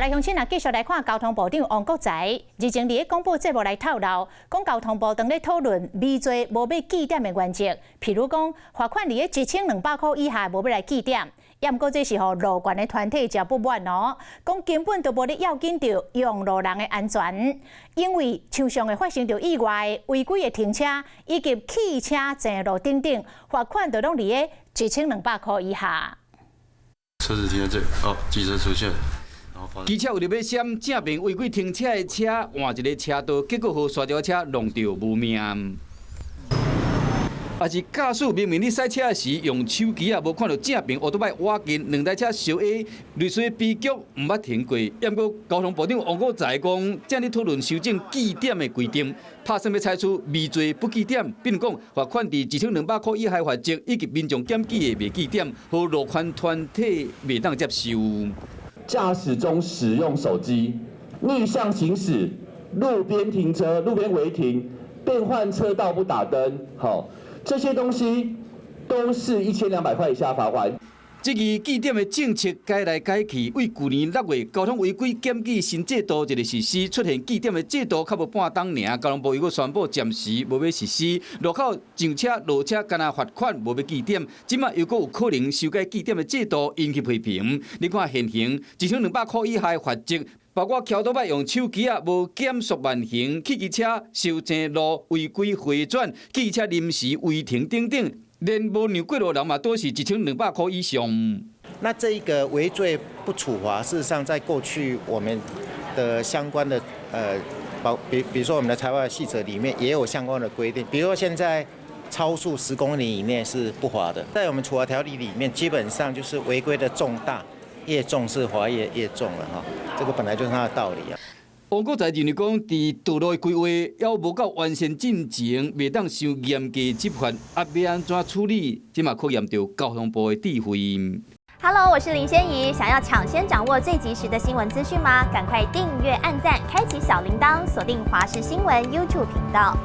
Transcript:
来乡亲啊，继续来看交通部长王国材日前伫广播节目来透露，讲交通部当咧讨论微罪无要记点的原则，譬如讲罚款伫1200块以下无要来记点。也毋过这是互路权的团体真不满哦，讲根本就无咧要紧着用路人的安全，因为像上会发生着意外、违规的停车以及汽车前路等等，罚款就拢伫1200块以下。车子停在这里，机车出现。 机车为了要闪正面违规停车的车，换一个车道，结果互沙条车弄到无命。也是驾驶明明你赛车时用手机无看到正面奥多麦挖近两台车相压，类似悲剧毋捌停过。也毋过交通部长王国材讲，正咧讨论修正记点的规定，拍算要采取微罪不记点，并讲罚款伫1200块以下罚则，以及民众检举的未记点，和路权团体未当接受。 驾驶中使用手机、逆向行驶、路边停车、路边违停、变换车道不打灯，这些东西都是1200块以下罚款。这个记点的政策改来改去，为去年6月交通违规检举新制度一个实施，出现记点的制度较无半当尔，交通部又宣布暂时无要实施，路口上车落车干那罚款无要记点，即马又有可能修改记点的制度，引起批评。你看现行1200块以下的罚则。 包括桥头摆用手机无减速慢行、汽机车修正路违规回转、汽车临时违停等等，连无让过路人嘛都是1200块以上。那这一个违罪不处罚，事实上在过去我们的相关的比如说我们的财外细则里面也有相关的规定，比如说现在超速10公里以内是不罚的，在我们处罚条例里面，基本上就是违规的重大。 越重是罚越重了哈，这个本来就是它的道理啊。王国材认为讲，伫道路的规划还无够完善进程，袂当伤严格执法，要安怎处理，即嘛考验到交通部的智慧。Hello， 我是林仙怡，想要抢先掌握最及时的新闻资讯吗？赶快订阅、按赞、开启小铃铛，锁定华视新闻 YouTube 频道。